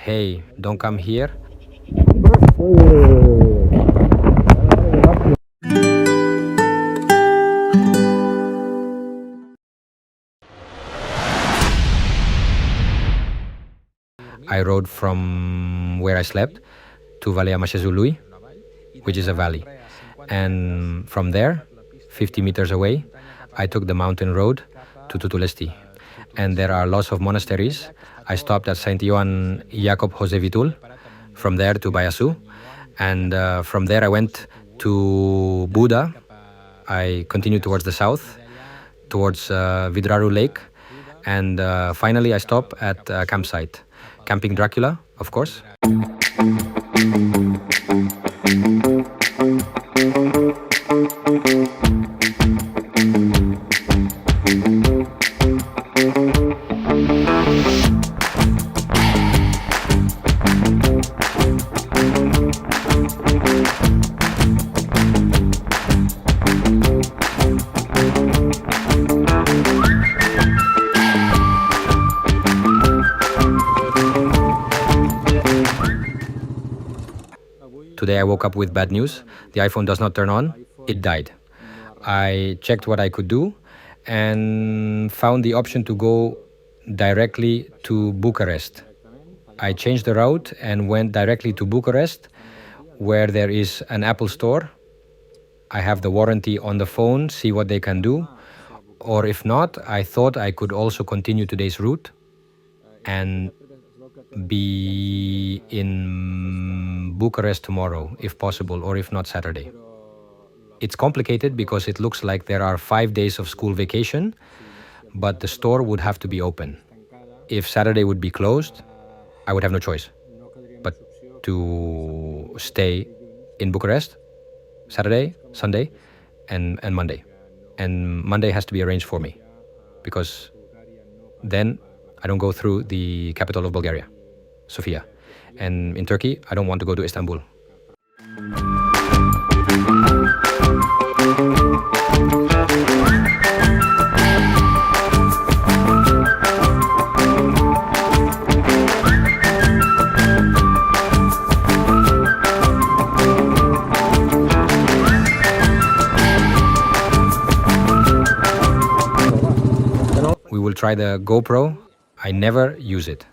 hey, don't come here. I rode from where I slept to Valea Macesului, which is a valley. And from there, 50 meters away, I took the mountain road to Tutulesti. And there are lots of monasteries. I stopped at Saint Ioan Iacob Hozevitul, from there to Baiasu. And from there I went to Buda. I continued towards the south, towards Vidraru Lake. And finally I stopped at a campsite. Camping Dracula, of course. Today I woke up with bad news. The iPhone does not turn on. It died. I checked what I could do and found the option to go directly to Bucharest. I changed the route and went directly to Bucharest, where there is an Apple store. I have the warranty on the phone, see what they can do. Or if not, I thought I could also continue today's route and be in Bucharest tomorrow, if possible, or if not, Saturday. It's complicated because it looks like there are 5 days of school vacation, but the store would have to be open. If Saturday would be closed, I would have no choice but to stay in Bucharest Saturday, Sunday, and Monday. And Monday has to be arranged for me because then I don't go through the capital of Bulgaria, Sofia. And in Turkey, I don't want to go to Istanbul. We will try the GoPro. I never use it.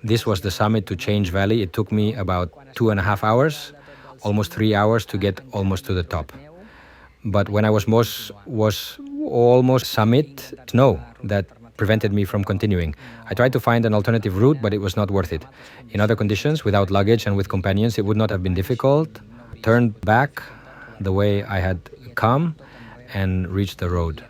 This was the summit to Change Valley. It took me about 2.5 hours, almost 3 hours to get almost to the top. But when I was almost summit, snow that prevented me from continuing. I tried to find an alternative route, but it was not worth it. In other conditions, without luggage and with companions, it would not have been difficult. Turned back the way I had come and reached the road.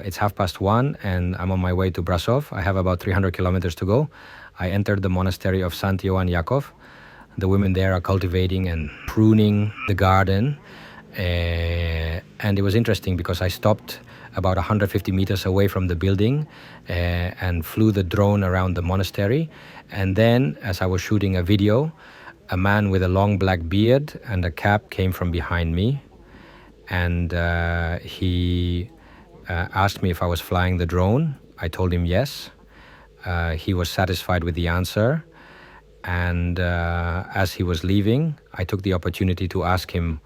It's 1:30 and I'm on my way to Brasov. I have about 300 kilometers to go. I entered the monastery of St. Ioan Iacob. The women there are cultivating and pruning the garden. And it was interesting because I stopped about 150 meters away from the building and flew the drone around the monastery. And then, as I was shooting a video, a man with a long black beard and a cap came from behind me. And he asked me if I was flying the drone. I told him yes. He was satisfied with the answer. And as he was leaving, I took the opportunity to ask him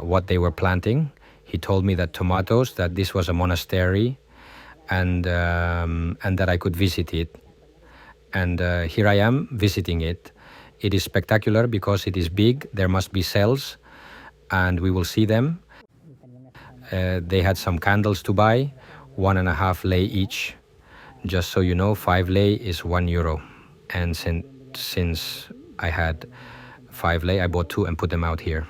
what they were planting. He told me that tomatoes, that this was a monastery, and that I could visit it. And here I am visiting it. It is spectacular because it is big. There must be cells, and we will see them. They had some candles to buy, 1.5 lei each. Just so you know, 5 lei is €1. And since I had 5 lei, I bought 2 and put them out here.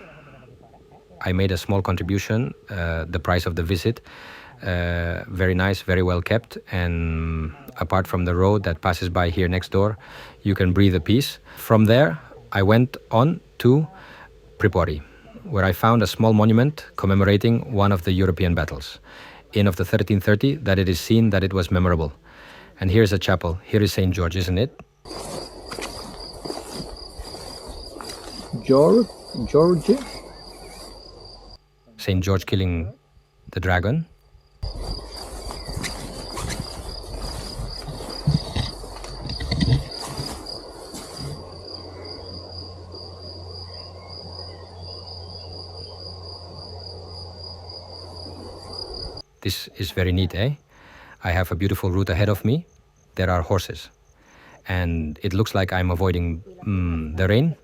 I made a small contribution, the price of the visit. Very nice, very well kept. And apart from the road that passes by here next door, you can breathe a peace. From there, I went on to Pripori, where I found a small monument commemorating one of the European battles. In of the 1330, that it is seen that it was memorable. And here's a chapel. Here is St. George, isn't it? George? St. George killing the dragon. This is very neat, eh? I have a beautiful route ahead of me. There are horses. And it looks like I'm avoiding the rain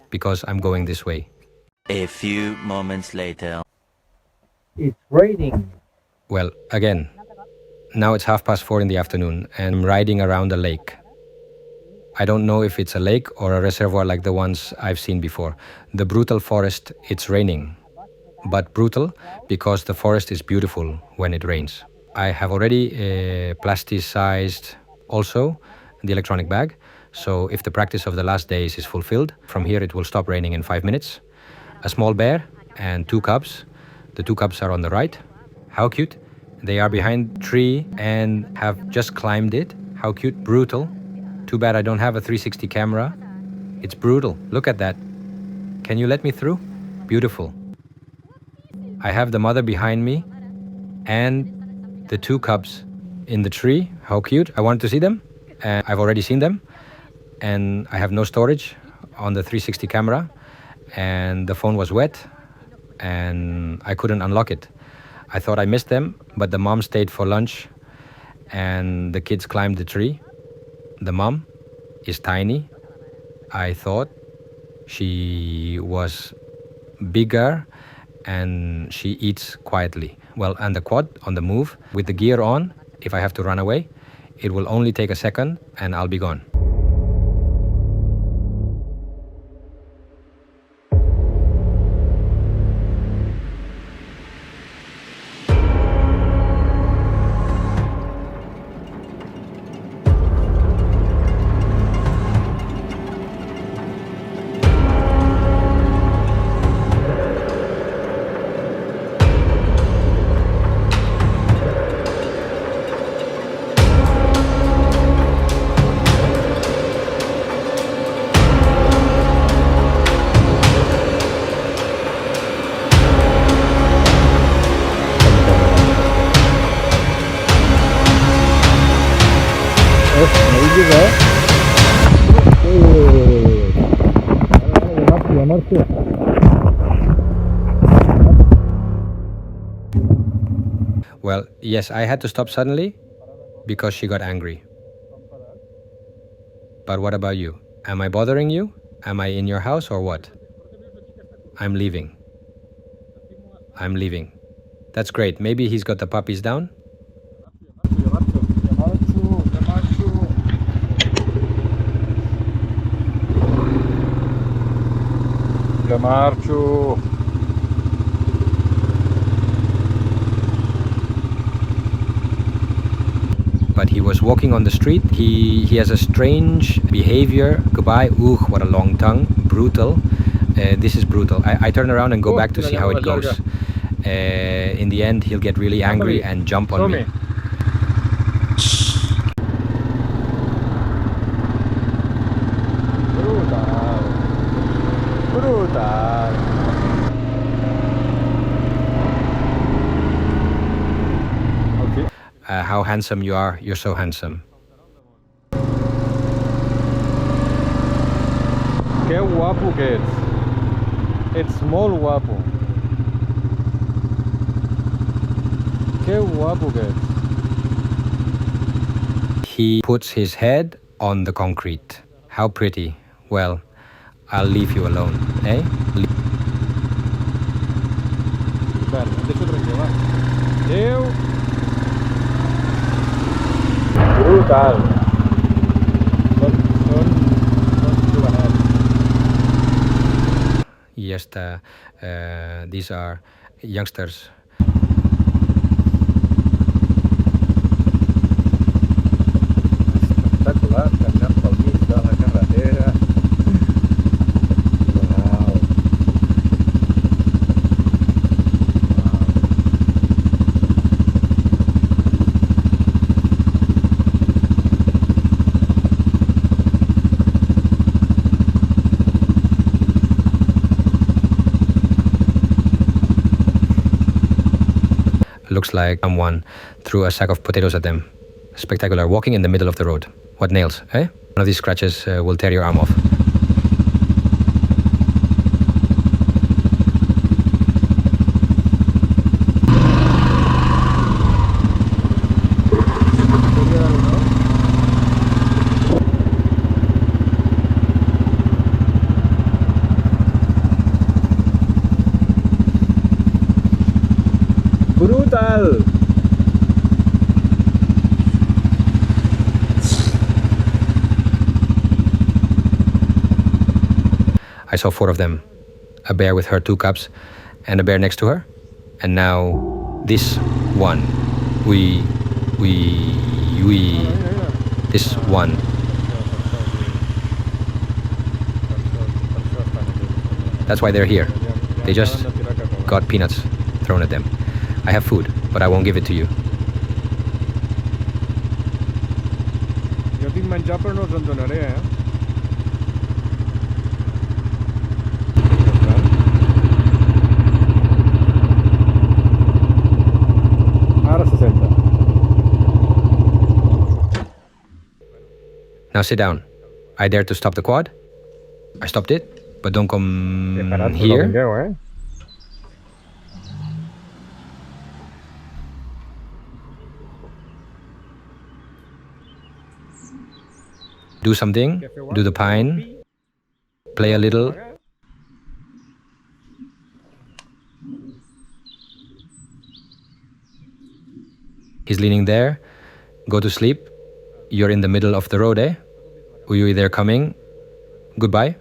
because I'm going this way. A few moments later. It's raining. Well, again, now it's 4:30 in the afternoon and I'm riding around a lake. I don't know if it's a lake or a reservoir like the ones I've seen before. The brutal forest, it's raining. But brutal because the forest is beautiful when it rains. I have already plasticized also the electronic bag. So if the practice of the last days is fulfilled, from here it will stop raining in 5 minutes. A small bear and 2 cubs. The 2 cubs are on the right. How cute. They are behind a tree and have just climbed it. How cute. Brutal. Too bad I don't have a 360 camera. It's brutal. Look at that. Can you let me through? Beautiful. I have the mother behind me and the 2 cubs in the tree. How cute. I wanted to see them. I've already seen them. And I have no storage on the 360 camera. And the phone was wet. And I couldn't unlock it. I thought I missed them, but the mom stayed for lunch. And the kids climbed the tree. The mom is tiny. I thought she was bigger and she eats quietly. Well, and the quad on the move, with the gear on, if I have to run away, it will only take a second and I'll be gone. Well, yes, I had to stop suddenly because she got angry. But what about you? Am I bothering you? Am I in your house or what? I'm leaving. I'm leaving. That's great. Maybe he's got the puppies down? But he was walking on the street. He has a strange behavior. Goodbye. Ooh, what a long tongue. Brutal. This is brutal. I turn around and go back to see how it goes. In the end, he'll get really angry and jump on me. How handsome you are. You're so handsome. Que guapo que ets. Ets molt guapo. Que guapo que ets. He puts his head on the concrete. How pretty. Well, I'll leave you alone, eh? Bueno, em deixo tranquil, va. Adéu. Brutal. Són jovenets. Yes, these are youngsters. Espectacular, caminant pel mig de la carretera. Wow. Looks like someone threw a sack of potatoes at them. Spectacular. Walking in the middle of the road. What nails, eh? One of these scratches will tear your arm off. Brutal. I saw 4 of them. A bear with her 2 cubs and a bear next to her. And now this one. This one. That's why they're here. They just got peanuts thrown at them. I have food, but I won't give it to you. Jo tinc menjar però no us en donaré, eh? Ara se senta. Now sit down. I dare to stop the quad. I stopped it, but don't come here. Eh? Do something, do the pine, play a little. He's leaning there. Go to sleep. You're in the middle of the road, eh? Uyuy, they're coming. Goodbye.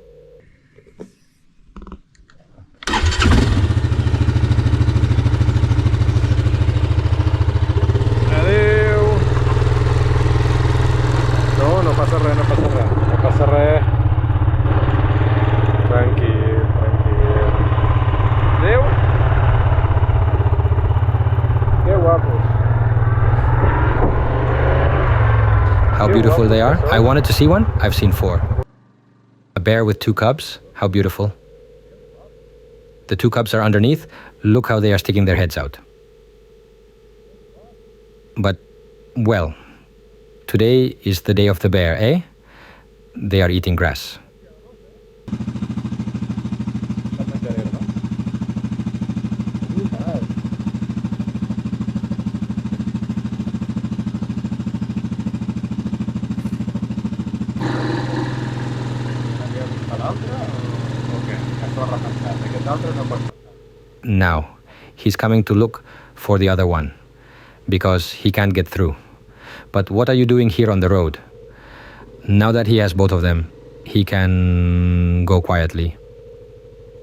Adéu. No passa res, no passa res. No passa res. Tranquil, tranquil. Adéu. Que guapos. How beautiful they are. I wanted to see one. I've seen 4. A bear with 2 cubs. How beautiful. The 2 cubs are underneath. Look how they are sticking their heads out. But, well, today is the day of the bear, eh? They are eating grass. Now, he's coming to look for the other one because he can't get through. But what are you doing here on the road? Now that he has both of them, he can go quietly.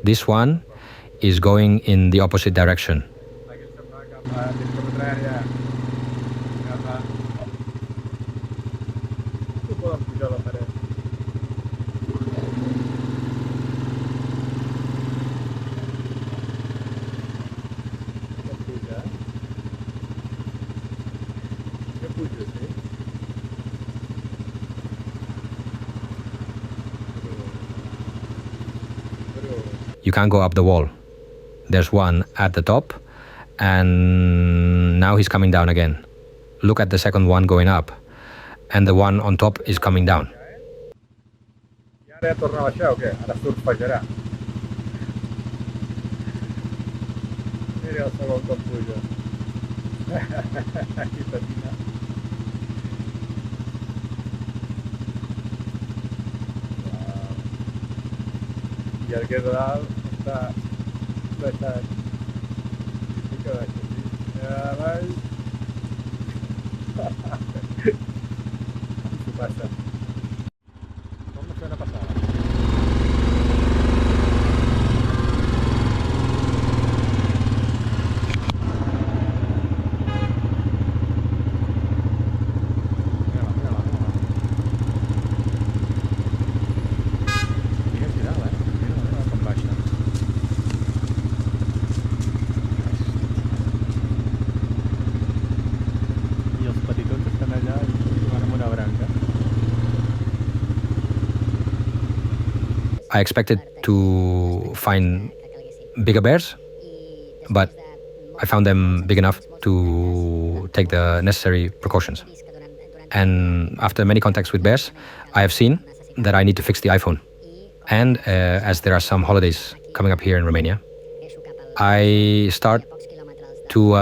This one is going in the opposite direction. You can't go up the wall. There's one at the top, and now he's coming down again. Look at the second one going up, and the one on top is coming down. I el que és dalt està deixat. Sí que deixa, sí. Avall. S'ho passa. Com no fer una passada? I expected to find bigger bears, but I found them big enough to take the necessary precautions. And after many contacts with bears, I have seen that I need to fix the iPhone. And as there are some holidays coming up here in Romania, I start to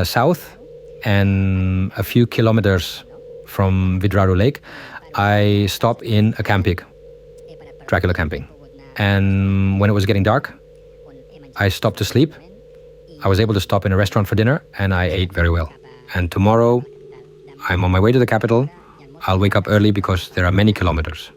south, and a few kilometers from Vidraru Lake, I stop in a camping. Dracula camping. And when it was getting dark, I stopped to sleep. I was able to stop in a restaurant for dinner, and I ate very well. And tomorrow, I'm on my way to the capital. I'll wake up early because there are many kilometers.